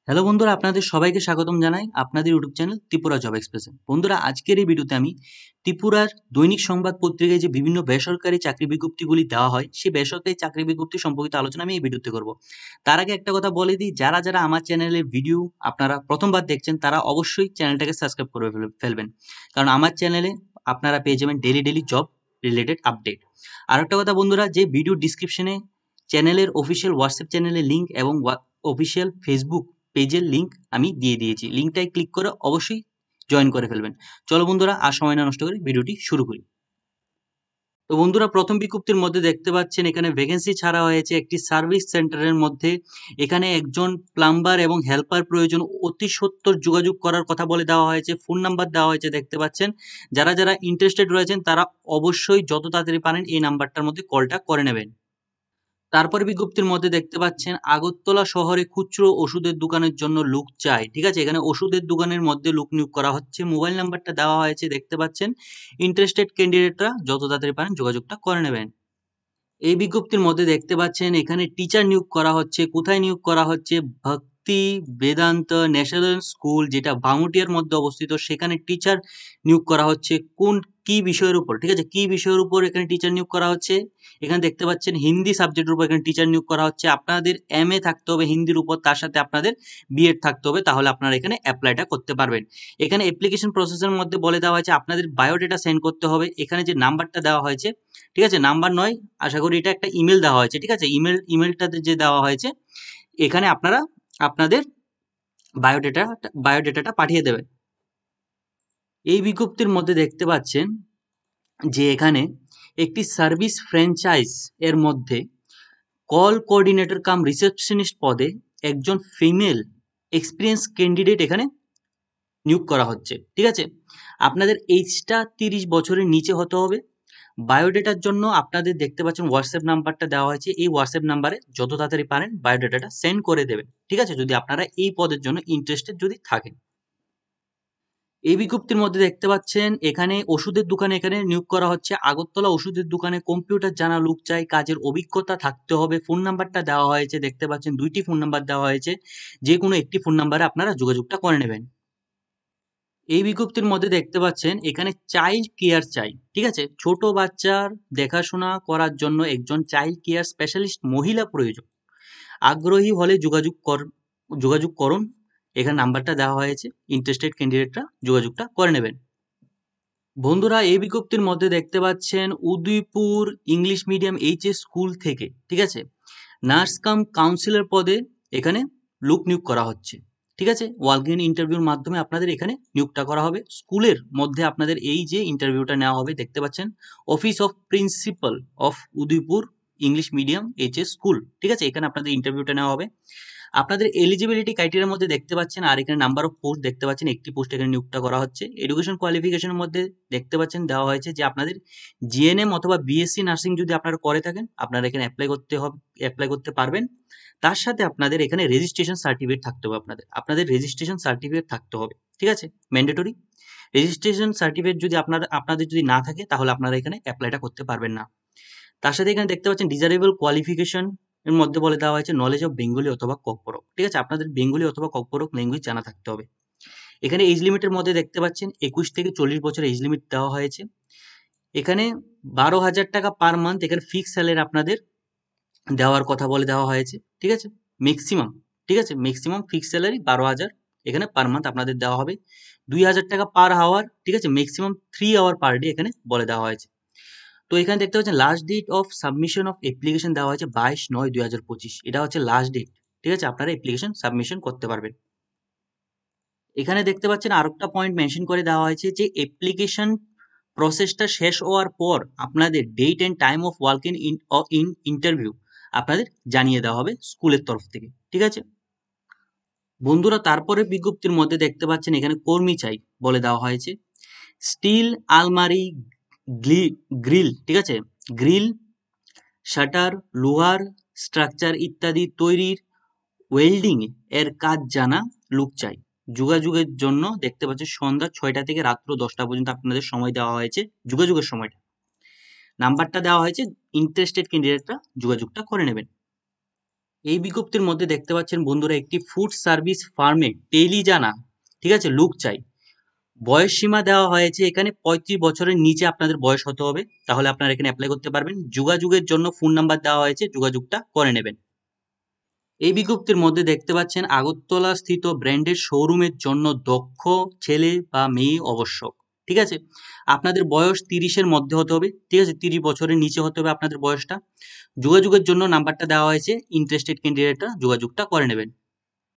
Hello বন্ধুরা, আপনাদের সবাইকে স্বাগতম জানাই আপনাদের ইউটিউব চ্যানেল ত্রিপুরা জব এক্সপ্রেসে। বন্ধুরা, আজকের এই ভিডিওতে আমি ত্রিপুরার দৈনিক সংবাদ পত্রিকায় যে বিভিন্ন বেসরকারি চাকরি বিজ্ঞপ্তিগুলি দেওয়া হয়, সেই বেসরকারি চাকরি বিজ্ঞপ্তি সম্পর্কিত আলোচনা আমি এই ভিডিওতে করব। তার আগে একটা কথা বলে দিই, যারা যারা আমার চ্যানেলের ভিডিও আপনারা প্রথমবার দেখছেন তারা অবশ্যই চ্যানেলটাকে সাবস্ক্রাইব করে ফেলবেন, কারণ আমার চ্যানেলে আপনারা পেয়ে যাবেন daily daily job related update. আর একটা কথা বন্ধুরা, যে ভিডিও ডিসক্রিপশনে চ্যানেলের অফিসিয়াল হোয়াটসঅ্যাপ চ্যানেলের লিঙ্ক এবং অফিসিয়াল ফেসবুক পেজের লিঙ্ক আমি দিয়ে দিয়েছি। লিঙ্কটায় ক্লিক করে অবশ্যই জয়েন করে ফেলবেন। চলো বন্ধুরা, আর সময় না নষ্ট করে ভিডিওটি শুরু করি। তো বন্ধুরা, প্রথম বিজ্ঞপ্তির মধ্যে দেখতে পাচ্ছেন এখানে ভ্যাকেন্সি ছাড়া হয়েছে একটি সার্ভিস সেন্টারের মধ্যে। এখানে একজন প্লাম্বার এবং হেল্পার প্রয়োজন, অতি সত্বর যোগাযোগ করার কথা বলে দেওয়া হয়েছে। ফোন নাম্বার দেওয়া হয়েছে দেখতে পাচ্ছেন। যারা যারা ইন্টারেস্টেড রয়েছেন তারা অবশ্যই যত তাড়াতাড়ি পারেন এই নাম্বারটার মধ্যে কলটা করে নেবেন। তারপরে বিজ্ঞপ্তির মধ্যে দেখতে পাচ্ছেন আগরতলা শহরে খুচরো ওষুধের দোকানের জন্য লোক চাই। ঠিক আছে, এখানে ওষুধের দোকানের মধ্যে লোক নিয়োগ করা হচ্ছে। মোবাইল নাম্বারটা দেওয়া হয়েছে দেখতে পাচ্ছেন। ইন্টারেস্টেড ক্যান্ডিডেটরা যত তাড়াতাড়ি পারেন যোগাযোগটা করে নেবেন। এই বিজ্ঞপ্তির মধ্যে দেখতে পাচ্ছেন এখানে টিচার নিয়োগ করা হচ্ছে। কোথায় নিয়োগ করা হচ্ছে? ভক্তি বেদান্ত ন্যাশনাল স্কুল, যেটা ভাঙুটিয়ার মধ্যে অবস্থিত, সেখানে টিচার নিয়োগ করা হচ্ছে। কি বিষয়ের উপর? ঠিক আছে, কি বিষয়ের উপর এখানে টিচার নিয়োগ করা হচ্ছে? এখানে দেখতে পাচ্ছেন হিন্দি সাবজেক্টের উপর এখানে টিচার নিয়োগ করা হচ্ছে। আপনাদের এমএ থাকতে হবে হিন্দির উপর, তার সাথে আপনাদের বিএড থাকতে হবে, তাহলে আপনারা এখানে অ্যাপ্লাইটা করতে পারবেন। এখানে অ্যাপ্লিকেশন প্রসেসের মধ্যে বলে দেওয়া হয়েছে আপনাদের বায়োডাটা সেন্ড করতে হবে। এখানে যে নাম্বারটা দেওয়া হয়েছে, ঠিক আছে, নাম্বার নয়, আশা করি এটা একটা ইমেল দেওয়া হয়েছে। ঠিক আছে, ইমেলটাতে যে দেওয়া হয়েছে, এখানে আপনারা আপনাদের বায়োডেটাটা পাঠিয়ে দেবেন। এই বিজ্ঞপ্তির মধ্যে দেখতে পাচ্ছেন যে এখানে একটি সার্ভিস ফ্র্যাঞ্চাইজ এর মধ্যে কল কোঅর্ডিনেটর কাম রিসেপশনিস্ট পদে একজন ফিমেল এক্সপিরিয়েন্স ক্যান্ডিডেট এখানে নিয়োগ করা হচ্ছে। ঠিক আছে, আপনাদের এইজটা 30 বছরের নিচে হতে হবে। বায়োডেটার জন্য আপনাদের দেখতে পাচ্ছেন হোয়াটসঅ্যাপ নাম্বারটা দেওয়া হয়েছে। এই হোয়াটসঅ্যাপ নাম্বারে যত তাড়াতাড়ি পারেন বায়োডেটাটা সেন্ড করে দেবেন। ঠিক আছে, যদি আপনারা এই পদের জন্য ইন্টারেস্টেড যদি থাকেন। এই বিজ্ঞপ্তির মধ্যে দেখতে পাচ্ছেন এখানে ওষুধের দোকানে এখানে নিয়োগ করা হচ্ছে। আগরতলা ওষুধের দোকানে কম্পিউটার জানা লোক চাই, কাজের অভিজ্ঞতা থাকতে হবে। ফোন নাম্বারটা দেওয়া হয়েছে দেখতে পাচ্ছেন, 2টি ফোন নাম্বার দেওয়া হয়েছে, যে কোনো একটি ফোন নাম্বারে আপনারা যোগাযোগটা করে নেবেন। এই বিজ্ঞপ্তির মধ্যে দেখতে পাচ্ছেন এখানে চাইল্ড কেয়ার চাই। ঠিক আছে, ছোট বাচ্চার দেখাশোনা করার জন্য একজন চাইল্ড কেয়ার স্পেশালিস্ট মহিলা প্রয়োজন। আগ্রহী হলে যোগাযোগ করুন। এখানে নাম্বারটা দেওয়া হয়েছে, ইন্টারেস্টেড ক্যান্ডিডেটরা যোগাযোগটা করে নেবেন। বন্ধুরা, এই বিজ্ঞপ্তির মধ্যে দেখতে পাচ্ছেন Udaipur English medium HS school থেকে, ঠিক আছে, নার্স কাম কাউন্সিলর পদে এখানে লোক নিয়োগ করা হচ্ছে। ঠিক আছে, ওয়াক ইন ইন্টারভিউর মাধ্যমে আপনাদের এখানে নিয়োগটা করা হবে। স্কুলের মধ্যে আপনাদের এই যে ইন্টারভিউটা নেওয়া হবে দেখতে পাচ্ছেন, office of principal of Udaipur English medium HS school. ঠিক আছে, এখানে আপনাদের ইন্টারভিউটা নেওয়া হবে। আপনাদের এলিজিবিলিটি ক্রাইটেরিয়ার মধ্যে দেখতে পাচ্ছেন, আর এখানে নাম্বার অফ পোস্ট দেখতে পাচ্ছেন, একটি পোস্ট এখানে নিয়োগটা করা হচ্ছে। এডুকেশন কোয়ালিফিকেশনের মধ্যে দেখতে পাচ্ছেন দেওয়া হয়েছে যে আপনাদের জিএনএম অথবা বিএসসি নার্সিং যদি আপনারা করে থাকেন আপনারা এখানে অ্যাপ্লাই করতে পারবেন। তার সাথে আপনাদের এখানে রেজিস্ট্রেশন সার্টিফিকেট থাকতে হবে। আপনাদের রেজিস্ট্রেশন সার্টিফিকেট থাকতে হবে। ঠিক আছে, ম্যান্ডেটরি রেজিস্ট্রেশন সার্টিফিকেট যদি আপনাদের যদি না থাকে তাহলে আপনারা এখানে অ্যাপ্লাইটা করতে পারবেন না। তার সাথে এখানে দেখতে পাচ্ছেন ডিজারেবল কোয়ালিফিকেশন এর মধ্যে বলে দেওয়া হয়েছে নলেজ অফ বেঙ্গলি অথবা ককবরক। ঠিক আছে, আপনাদের বেঙ্গলি অথবা ককবরক ল্যাঙ্গুয়েজ জানা থাকতে হবে। এখানে এজ লিমিটের মধ্যে দেখতে পাচ্ছেন 21 থেকে 40 বছর এজ লিমিট দেওয়া হয়েছে। এখানে 12,000 টাকা পার মান্থ এখানে ফিক্স স্যালারি আপনাদের দেওয়ার কথা বলে দেওয়া হয়েছে। ঠিক আছে, ম্যাক্সিমাম, ঠিক আছে, ম্যাক্সিমাম ফিক্স স্যালারি 12,000 এখানে পার মান্থ আপনাদের দেওয়া হবে। 2,000 টাকা পার আওয়ার, ঠিক আছে, ম্যাক্সিমাম 3 আওয়ার পার ডে এখানে বলে দেওয়া হয়েছে। তো এখানে দেখতে পাচ্ছেন last date of submission of application দেওয়া হয়েছে 22/9/2025। এটা হচ্ছে লাস্ট ডেট। ঠিক আছে, আপনারা অ্যাপ্লিকেশন সাবমিশন করতে পারবেন। এখানে দেখতে পাচ্ছেন আরেকটা পয়েন্ট মেনশন করে দেওয়া হয়েছে যে অ্যাপ্লিকেশন প্রসেসটা শেষ হওয়ার পর আপনাদের date and time of walk in interview আপনাদের জানিয়ে দেওয়া হবে স্কুলের তরফ থেকে। ঠিক আছে বন্ধুরা, তারপরে বিজ্ঞপ্তির মধ্যে দেখতে পাচ্ছেন এখানে কর্মী চাই বলে দেওয়া হয়েছে। স্টিল আলমারি, গ্রিল, ঠিক আছে, গ্রিল, শাটার, লোহার স্ট্রাকচার ইত্যাদি তৈরির ওয়েল্ডিং এর কাজ জানা লোক চাই। যোগাযোগের জন্য দেখতে পাচ্ছি সন্ধ্যা 6টা থেকে রাত্র 10টা পর্যন্ত আপনাদের সময় দেওয়া হয়েছে। যোগাযোগের সময়টা নাম্বারটা দেওয়া হয়েছে, ইন্টারেস্টেড ক্যান্ডিডেটরা যোগাযোগটা করে নেবেন। এই বিজ্ঞপ্তির মধ্যে দেখতে পাচ্ছেন বন্ধুরা, একটি ফুড সার্ভিস ফার্মে টেলি জানা, ঠিক আছে, লোক চাই। বয়স সীমা দেওয়া হয়েছে এখানে 35 বছরের নিচে আপনাদের বয়স হতে হবে, তাহলে আপনারা এখানে অ্যাপ্লাই করতে পারবেন। যোগাযোগের জন্য ফোন নাম্বার দেওয়া হয়েছে, যোগাযোগটা করে নেবেন। এই বিজ্ঞপ্তির মধ্যে দেখতে পাচ্ছেন আগরতলা স্থিত ব্র্যান্ডের শোরুমের জন্য দক্ষ ছেলে বা মেয়ে আবশ্যক, ঠিক আছে। আপনাদের বয়স 30-এর মধ্যে হতে হবে, ঠিক আছে, 30 বছরের নিচে হতে হবে আপনাদের বয়সটা। যোগাযোগের জন্য নাম্বারটা দেওয়া হয়েছে, ইন্টারেস্টেড ক্যান্ডিডেটরা যোগাযোগটা করে নেবেন।